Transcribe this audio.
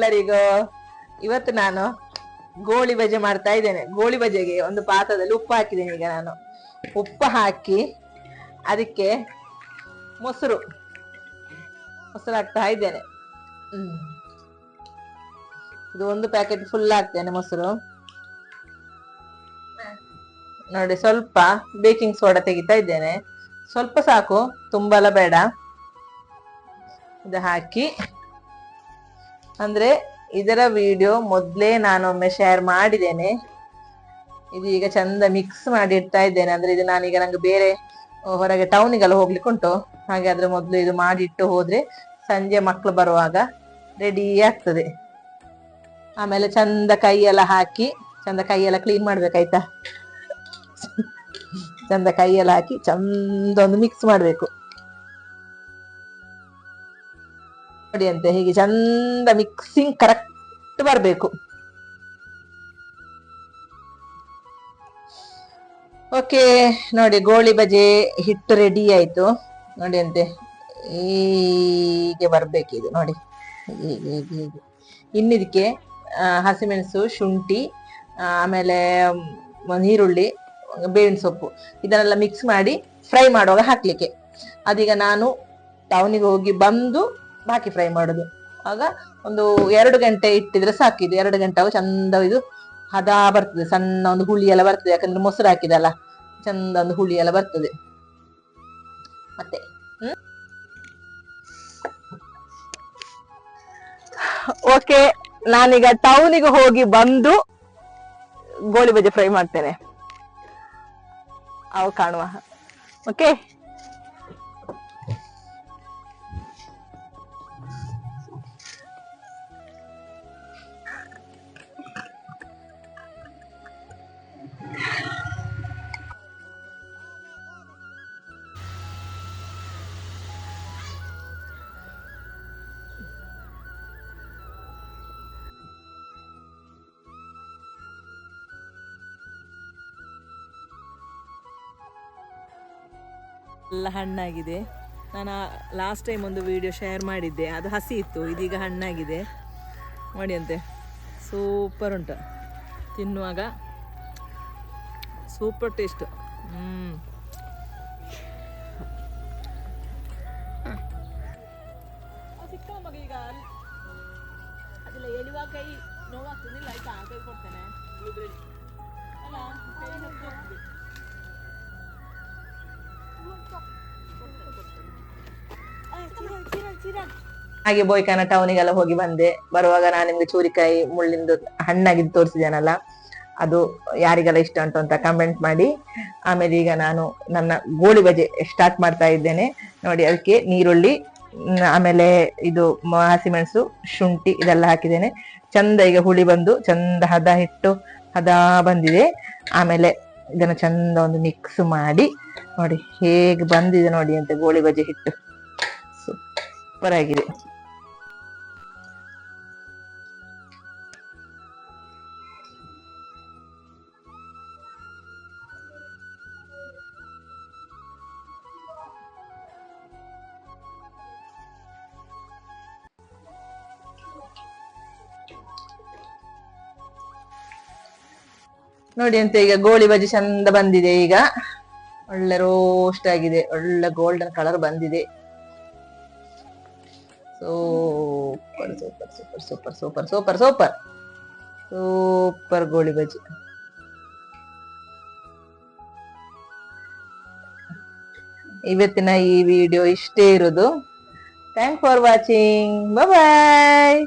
ಎಲ್ಲರಿಗೂ. ಇವತ್ತು ನಾನು ಗೋಳಿ ಬಜೆ ಮಾಡ್ತಾ ಇದ್ದೇನೆ. ಗೋಳಿ ಬಜೆಗೆ ಒಂದು ಪಾತ್ರದಲ್ಲಿ ಉಪ್ಪು ಹಾಕಿದ್ದೇನೆ. ಈಗ ನಾನು ಉಪ್ಪು ಹಾಕಿ ಅದಕ್ಕೆ ಮೊಸರು ಹಾಕ್ತಾ ಇದ್ದೇನೆ. ಇದು ಒಂದು ಪ್ಯಾಕೆಟ್ ಫುಲ್ ಹಾಕ್ತೇನೆ ಮೊಸರು. ನೋಡಿ, ಸ್ವಲ್ಪ ಬೇಕಿಂಗ್ ಸೋಡಾ ತೆಗಿತಾ ಇದ್ದೇನೆ. ಸ್ವಲ್ಪ ಸಾಕು, ತುಂಬಾ ಎಲ್ಲ ಬೇಡ. ಇದು ಹಾಕಿ, ಅಂದ್ರೆ ಇದರ ವಿಡಿಯೋ ಮೊದ್ಲೇ ನಾನೊಮ್ಮೆ ಶೇರ್ ಮಾಡಿದ್ದೇನೆ. ಇದು ಈಗ ಚಂದ ಮಿಕ್ಸ್ ಮಾಡಿ ಇಡ್ತಾ ಇದ್ದೇನೆ. ಅಂದ್ರೆ ಇದು ನಾನೀಗ ನಂಗೆ ಬೇರೆ ಹೊರಗೆ ಟೌನಿಗೆಲ್ಲ ಹೋಗ್ಲಿಕ್ಕೆ ಉಂಟು. ಹಾಗೆ ಆದ್ರೆ ಮೊದ್ಲು ಇದು ಮಾಡಿಟ್ಟು ಹೋದ್ರೆ ಸಂಜೆ ಮಕ್ಕಳು ಬರುವಾಗ ರೆಡಿ ಆಗ್ತದೆ. ಆಮೇಲೆ ಚಂದ ಕೈಯೆಲ್ಲ ಹಾಕಿ, ಚಂದ ಕೈಯೆಲ್ಲ ಕ್ಲೀನ್ ಮಾಡ್ಬೇಕಾಯ್ತಾ. ಚಂದ ಕೈಯೆಲ್ಲ ಹಾಕಿ ಚಂದ ಒಂದು ಮಿಕ್ಸ್ ಮಾಡ್ಬೇಕು. ನೋಡಿ ಅಂತೆ, ಹೀಗೆ ಚಂದ ಮಿಕ್ಸಿಂಗ್ ಕರೆಕ್ಟ್ ಬರ್ಬೇಕು. ಓಕೆ, ನೋಡಿ ಗೋಳಿ ಬಜೆ ಹಿಟ್ಟು ರೆಡಿ ಆಯ್ತು. ನೋಡಿ ಅಂತೆ, ಹೀಗೆ ಬರ್ಬೇಕಿದು. ನೋಡಿ ಹೀಗೆ ಹೀಗೆ. ಇನ್ನಿದಕ್ಕೆ ಹಸಿಮೆಣಸು, ಶುಂಠಿ, ಆಮೇಲೆ ನೀರುಳ್ಳಿ, ಬೇವಿನ ಸೊಪ್ಪು ಇದನ್ನೆಲ್ಲ ಮಿಕ್ಸ್ ಮಾಡಿ ಫ್ರೈ ಮಾಡುವಾಗ ಹಾಕ್ಲಿಕ್ಕೆ. ಅದೀಗ ನಾನು ಟೌನಿಗೆ ಹೋಗಿ ಬಂದು ಬಾಕಿ ಫ್ರೈ ಮಾಡುದು. ಆಗ ಒಂದು 2 ಗಂಟೆ ಇಟ್ಟಿದ್ರೆ ಸಾಕಿದು. 2 ಗಂಟೆ ಆಗ ಚಂದ ಇದು ಹದ ಬರ್ತದೆ. ಸಣ್ಣ ಒಂದು ಹುಳಿ ಎಲ್ಲ ಬರ್ತದೆ, ಯಾಕಂದ್ರೆ ಮೊಸರು ಹಾಕಿದಲ್ಲ, ಚಂದ ಒಂದು ಹುಳಿ ಎಲ್ಲ ಬರ್ತದೆ. ಮತ್ತೆ ಓಕೆ, ನಾನೀಗ ಟೌನಿಗೆ ಹೋಗಿ ಬಂದು ಗೋಳಿ ಬಜೆ ಫ್ರೈ ಮಾಡ್ತೇನೆ. ಅವು ಕಾಣುವ. ಓಕೆ, ಎಲ್ಲ ಹಣ್ಣಾಗಿದೆ. ನಾನು ಲಾಸ್ಟ್ ಟೈಮ್ ಒಂದು ವಿಡಿಯೋ ಶೇರ್ ಮಾಡಿದ್ದೆ, ಅದು ಹಸಿ ಇತ್ತು. ಇದೀಗ ಹಣ್ಣಾಗಿದೆ. ನೋಡಿ ಅಂತೆ, ಸೂಪರ್ ಉಂಟು. ತಿನ್ನುವಾಗ ಸೂಪರ್ ಟೇಸ್ಟ್. ಸಿಕ್ಕ ಮಗ ಈಗ ಅದೆಲ್ಲ ಎಳುವ ಕೈ ನೋವಾಗ್ತದಿಲ್ಲ. ಆಯ್ತಾ, ಕೈ ಕೊಡ್ತೇನೆ ಅಲ್ಲ, ಕೈ ಹೋಗ್ತದೆ. ಹಾಗೆ ಬೋಯ್ಕಾನ ಟೌನಿಗೆಲ್ಲ ಹೋಗಿ ಬಂದೆ. ಬರುವಾಗ ನಾನು ನಿಮ್ಗೆ ಚೂರಿಕಾಯಿ ಮುಳ್ಳಿಂದು ಹಣ್ಣಾಗಿದ್ದು ತೋರಿಸಿದ್ದೇನಲ್ಲ, ಅದು ಯಾರಿಗೆಲ್ಲ ಇಷ್ಟ ಉಂಟು ಅಂತ ಕಮೆಂಟ್ ಮಾಡಿ. ಆಮೇಲೆ ಈಗ ನಾನು ನನ್ನ ಗೋಳಿ ಬಜೆ ಸ್ಟಾರ್ಟ್ ಮಾಡ್ತಾ ಇದ್ದೇನೆ. ನೋಡಿ, ಅದಕ್ಕೆ ನೀರುಳ್ಳಿ, ಆಮೇಲೆ ಇದು ಹಸಿಮೆಣಸು, ಶುಂಠಿ ಇದೆಲ್ಲ ಹಾಕಿದ್ದೇನೆ. ಚಂದ ಈಗ ಹುಳಿ ಬಂದು ಚಂದ ಹದ ಬಂದಿದೆ. ಆಮೇಲೆ ಇದನ್ನ ಚಂದ ಒಂದು ಮಿಕ್ಸ್ ಮಾಡಿ, ನೋಡಿ ಹೇಗೆ ಬಂದಿದೆ ನೋಡಿ ಅಂತ ಗೋಳಿ ಬಜೆ ಹಿಟ್ಟು. ಸೂಪರ್ ಆಗಿದೆ. ನೋಡಿ ಅಂತ ಈಗ ಗೋಳಿ ಬಜೆ ಚಂದ ಬಂದಿದೆ. ಈಗ ಒಳ್ಳೆ ರೋಸ್ಟ್ ಆಗಿದೆ, ಒಳ್ಳೆ ಗೋಲ್ಡನ್ ಕಲರ್ ಬಂದಿದೆ. Super super super super super super super super goli baje. ಇವತ್ತಿನ ಈ ವಿಡಿಯೋ ಇಷ್ಟೇ ಇರೋದು. Thank for watching. ಬಾಯ್.